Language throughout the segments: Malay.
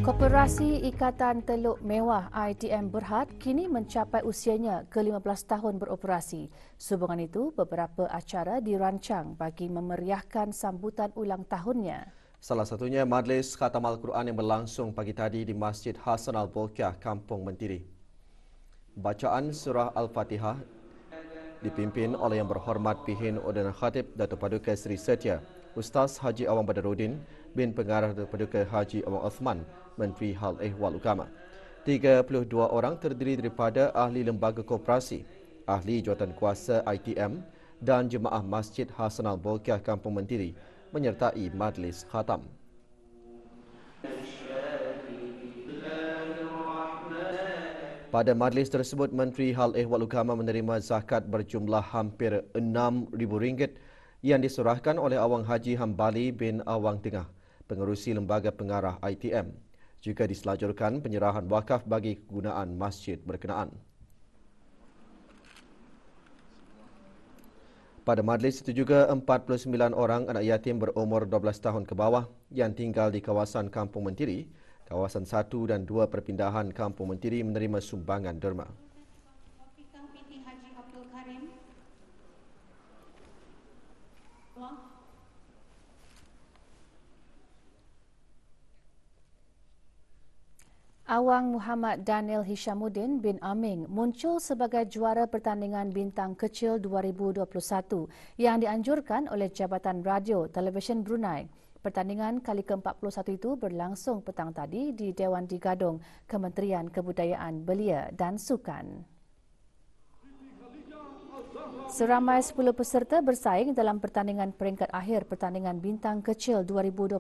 Koperasi Ikatan Teluk Mewah ITM Berhad kini mencapai usianya ke-15 tahun beroperasi. Sehubungan itu, beberapa acara dirancang bagi memeriahkan sambutan ulang tahunnya. Salah satunya Majlis Khatam Al-Quran yang berlangsung pagi tadi di Masjid Hasan Al-Bolkiah, Kampung Mentiri. Bacaan surah Al-Fatihah dipimpin oleh Yang Berhormat Pihin Ordinal Khatib Datuk Paduka Seri Setia, Ustaz Haji Awang Badaruddin bin Pengarah Datuk Paduka Haji Awang Osman, Menteri Hal Ehwal Agama. 32 orang terdiri daripada ahli lembaga koperasi, ahli jawatankuasa ITM dan jemaah Masjid Hasan Al-Bolkiah Kampung Mentiri menyertai Majlis Khatam. Pada majlis tersebut, Menteri Hal Ehwal Agama menerima zakat berjumlah hampir RM6,000 yang diserahkan oleh Awang Haji Hambali bin Awang Tengah, pengerusi Lembaga Pengarah ITM. Juga diselajurkan penyerahan wakaf bagi kegunaan masjid berkenaan. Pada majlis itu juga 49 orang anak yatim berumur 12 tahun ke bawah yang tinggal di kawasan Kampung Mentiri, kawasan 1 dan 2 perpindahan Kampung Mentiri menerima sumbangan derma. Awang Muhammad Daniel Hishamuddin bin Aming muncul sebagai juara pertandingan bintang kecil 2021 yang dianjurkan oleh Jabatan Radio Televisyen Brunei. Pertandingan kali ke-41 itu berlangsung petang tadi di Dewan Digadung, Kementerian Kebudayaan Belia dan Sukan. Seramai 10 peserta bersaing dalam pertandingan peringkat akhir pertandingan bintang kecil 2021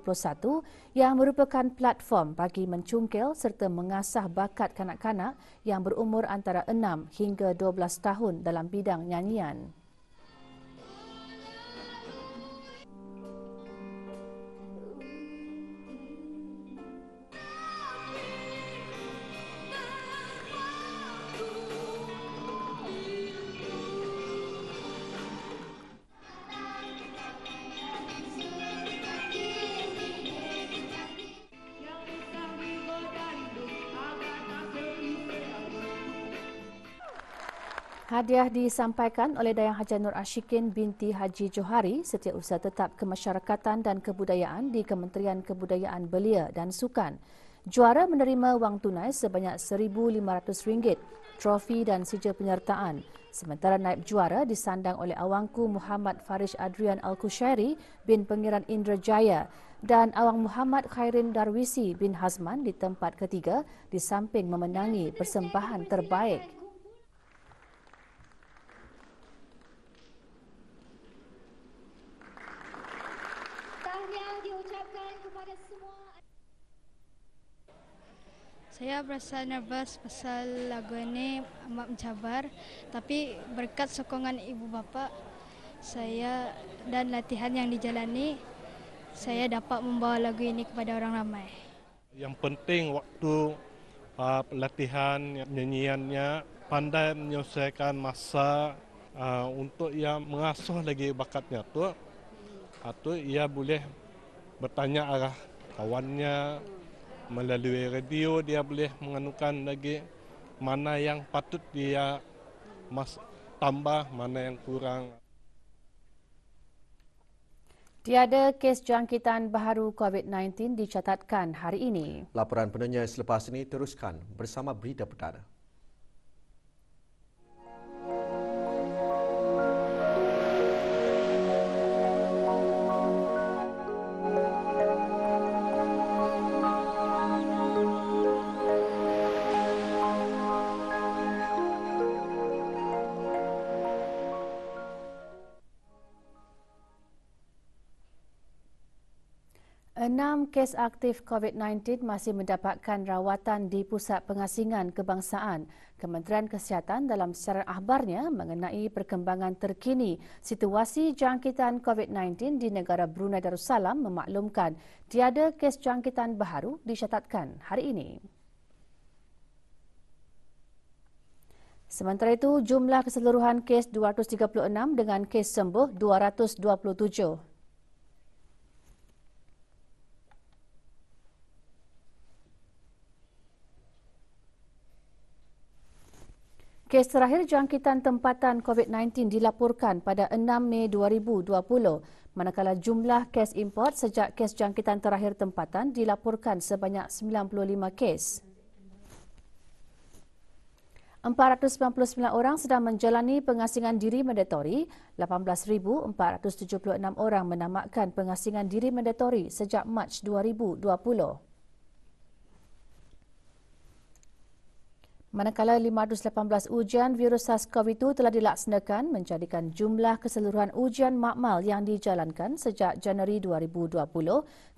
yang merupakan platform bagi mencungkil serta mengasah bakat kanak-kanak yang berumur antara 6 hingga 12 tahun dalam bidang nyanyian. Hadiah disampaikan oleh Dayang Haja Nur Ashikin binti Haji Johari, Setiausaha Tetap Kemasyarakatan dan Kebudayaan di Kementerian Kebudayaan Belia dan Sukan. Juara menerima wang tunai sebanyak RM1,500, trofi dan sijil penyertaan. Sementara naib juara disandang oleh Awangku Muhammad Farish Adrian Al-Kushairi bin Pengiran Indrajaya dan Awang Muhammad Khairin Darwisi bin Hazman di tempat ketiga di samping memenangi persembahan terbaik. Saya berasa nervous pasal lagu ini amat mencabar, tapi berkat sokongan ibu bapa saya dan latihan yang dijalani, saya dapat membawa lagu ini kepada orang ramai. Yang penting waktu latihan nyanyiannya pandai menyelesaikan masa untuk ia mengasuh lagi bakatnya tu atau ia boleh bertanya arah kawannya. Melalui radio dia boleh menganukan lagi mana yang patut dia tambah, mana yang kurang. Tiada kes jangkitan baharu COVID-19 dicatatkan hari ini. Laporan penuhnya selepas ini teruskan bersama Berita Perdana. Enam kes aktif COVID-19 masih mendapatkan rawatan di Pusat Pengasingan Kebangsaan. Kementerian Kesihatan dalam siaran akhbarnya mengenai perkembangan terkini situasi jangkitan COVID-19 di negara Brunei Darussalam memaklumkan tiada kes jangkitan baharu dicatatkan hari ini. Sementara itu, jumlah keseluruhan kes 236 dengan kes sembuh 227. Kes terakhir jangkitan tempatan COVID-19 dilaporkan pada 6 Mei 2020, manakala jumlah kes import sejak kes jangkitan terakhir tempatan dilaporkan sebanyak 95 kes. 499 orang sedang menjalani pengasingan diri mandatori, 18,476 orang menamatkan pengasingan diri mandatori sejak Mac 2020. Manakala 518 ujian virus SARS-CoV-2 telah dilaksanakan menjadikan jumlah keseluruhan ujian makmal yang dijalankan sejak Januari 2020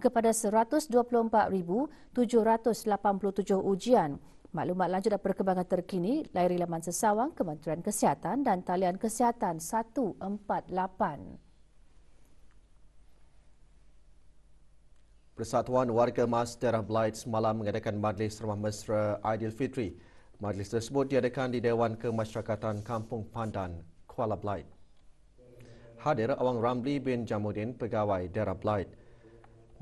kepada 124,787 ujian. Maklumat lanjut dan perkembangan terkini layari laman sesawang Kementerian Kesihatan dan talian Kesihatan 148. Persatuan Warga Mas Daerah Blight semalam mengadakan majlis Ramah Mesra Aidilfitri. Majlis tersebut diadakan di Dewan Kemasyarakatan Kampung Pandan, Kuala Blight. Hadir Awang Ramli bin Jamuddin, Pegawai Daerah Blight.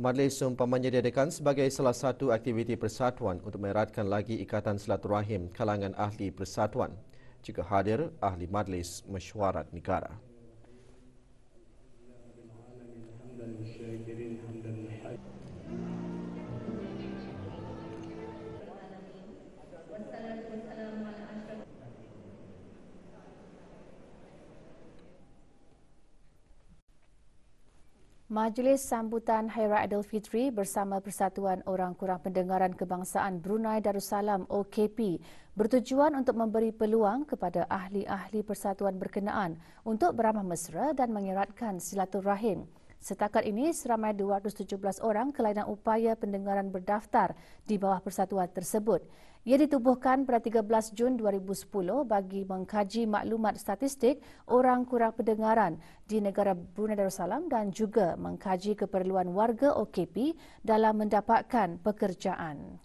Majlis seumpamanya diadakan sebagai salah satu aktiviti persatuan untuk mereratkan lagi ikatan silaturahim kalangan ahli persatuan. Jika hadir ahli Majlis Mesyuarat Negara. Majlis Sambutan Hari Raya Aidilfitri bersama Persatuan Orang Kurang Pendengaran Kebangsaan Brunei Darussalam OKP bertujuan untuk memberi peluang kepada ahli-ahli persatuan berkenaan untuk beramah mesra dan mengeratkan silaturahim. Setakat ini, seramai 217 orang kelainan upaya pendengaran berdaftar di bawah persatuan tersebut. Ia ditubuhkan pada 13 Jun 2010 bagi mengkaji maklumat statistik orang kurang pendengaran di negara Brunei Darussalam dan juga mengkaji keperluan warga OKP dalam mendapatkan pekerjaan.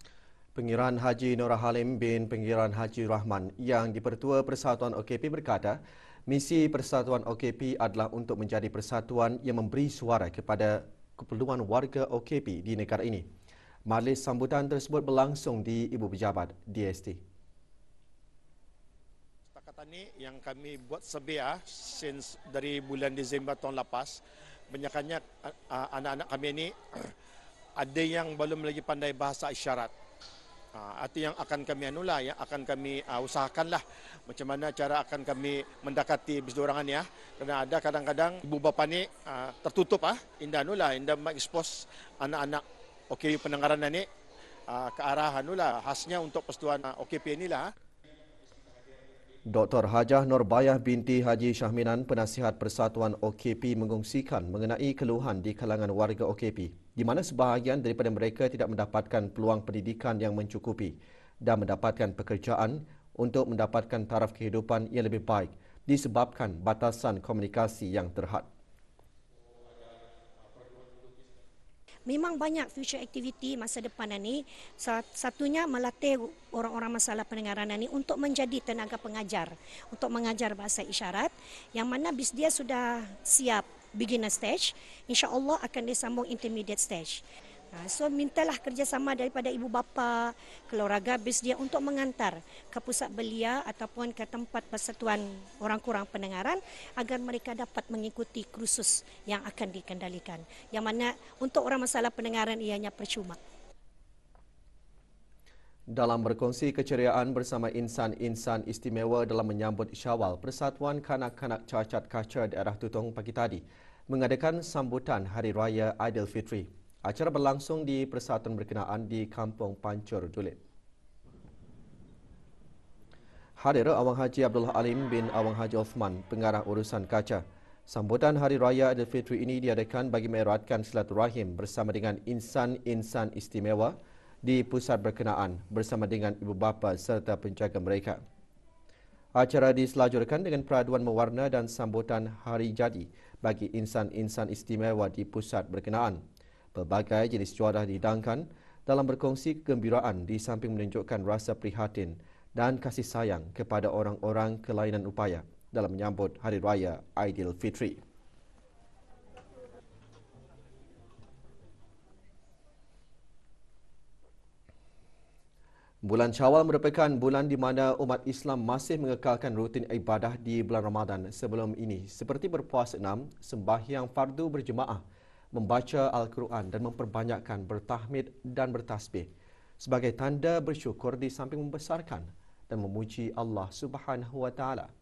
Pengiran Haji Nora Halim bin Pengiran Haji Rahman yang dipertua Persatuan OKP berkata, misi Persatuan OKP adalah untuk menjadi persatuan yang memberi suara kepada keperluan warga OKP di negara ini. Majlis sambutan tersebut berlangsung di Ibu Pejabat DST. Setakat ini yang kami buat sebiar since dari bulan Disember tahun lepas, banyaknya anak-anak kami ini ada yang belum lagi pandai bahasa isyarat. Itu yang akan kami yang akan kami usahakanlah macam mana cara akan kami mendekati bisdorangan ya. Kerana ada kadang-kadang ibu bapa ni tertutup indah mengekspos anak-anak OKP pendengaran ni ke arah khasnya untuk persatuan OKP inilah. Dr. Hajah Nurbayah binti Haji Syahminan, penasihat Persatuan OKP mengongsikan mengenai keluhan di kalangan warga OKP, di mana sebahagian daripada mereka tidak mendapatkan peluang pendidikan yang mencukupi dan mendapatkan pekerjaan untuk mendapatkan taraf kehidupan yang lebih baik disebabkan batasan komunikasi yang terhad. Memang banyak future activity masa depan ini. Satunya melatih orang-orang masalah pendengaran ini untuk menjadi tenaga pengajar, untuk mengajar bahasa isyarat, yang mana bis dia sudah siap beginner stage, insya-Allah akan disambung intermediate stage. So mintalah kerjasama daripada ibu bapa, keluarga bis dia untuk mengantar ke pusat belia ataupun ke tempat persatuan orang kurang pendengaran agar mereka dapat mengikuti kursus yang akan dikendalikan. Yang mana untuk orang masalah pendengaran ianya percuma. Dalam berkongsi keceriaan bersama insan-insan istimewa dalam menyambut Syawal, Persatuan Kanak-Kanak Cacat Kaca Daerah Tutong pagi tadi mengadakan sambutan Hari Raya Aidilfitri. Acara berlangsung di persatuan berkenaan di Kampung Pancur Dulit. Hadir Awang Haji Abdullah Alim bin Awang Haji Osman, Pengarah Urusan Kaca. Sambutan Hari Raya Aidilfitri ini diadakan bagi mereratkan silaturahim bersama dengan insan-insan istimewa di pusat berkenaan bersama dengan ibu bapa serta penjaga mereka. Acara diselajurkan dengan peraduan mewarna dan sambutan hari jadi bagi insan-insan istimewa di pusat berkenaan. Pelbagai jenis juara dihidangkan dalam berkongsi kegembiraan di samping menunjukkan rasa prihatin dan kasih sayang kepada orang-orang kelainan upaya dalam menyambut Hari Raya Aidilfitri. Bulan Syawal merupakan bulan di mana umat Islam masih mengekalkan rutin ibadah di bulan Ramadan sebelum ini seperti berpuasa 6, sembahyang fardu berjemaah, membaca Al-Quran dan memperbanyakkan bertahmid dan bertasbih sebagai tanda bersyukur di samping membesarkan dan memuji Allah Subhanahu wa taala.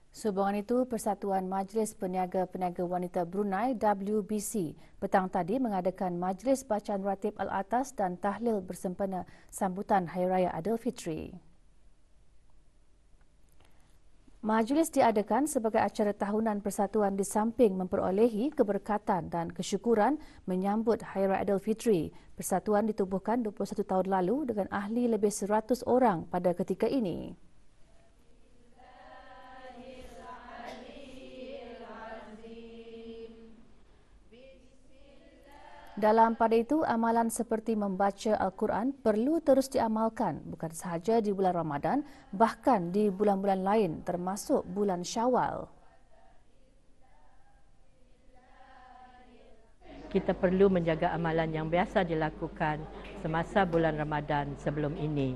Sehubungan itu, Persatuan Majlis Peniaga-Peniaga Wanita Brunei WBC petang tadi mengadakan Majlis Bacaan Ratib Al-Atas dan Tahlil bersempena sambutan Hari Raya Aidilfitri. Majlis diadakan sebagai acara tahunan persatuan di samping memperolehi keberkatan dan kesyukuran menyambut Hari Raya Aidilfitri. Persatuan ditubuhkan 21 tahun lalu dengan ahli lebih 100 orang pada ketika ini. Dalam pada itu, amalan seperti membaca Al-Quran perlu terus diamalkan bukan sahaja di bulan Ramadan, bahkan di bulan-bulan lain termasuk bulan Syawal. Kita perlu menjaga amalan yang biasa dilakukan semasa bulan Ramadan sebelum ini,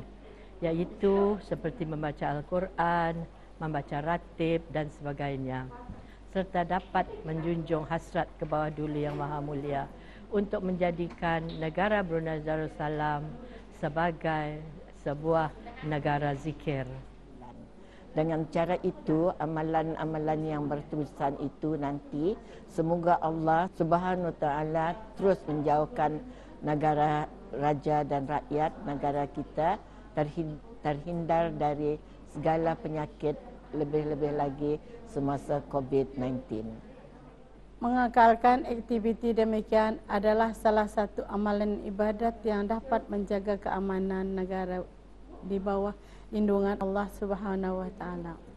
iaitu seperti membaca Al-Quran, membaca ratib dan sebagainya, serta dapat menjunjung hasrat ke bawah dulu yang maha mulia untuk menjadikan negara Brunei Darussalam sebagai sebuah negara zikir. Dengan cara itu, amalan-amalan yang berterusan itu nanti, semoga Allah Subhanahu Wa Taala terus menjauhkan negara raja dan rakyat negara kita terhindar dari segala penyakit, lebih-lebih lagi semasa COVID-19. Mengekalkan aktiviti demikian adalah salah satu amalan ibadat yang dapat menjaga keamanan negara di bawah lindungan Allah Subhanahu Wa Taala.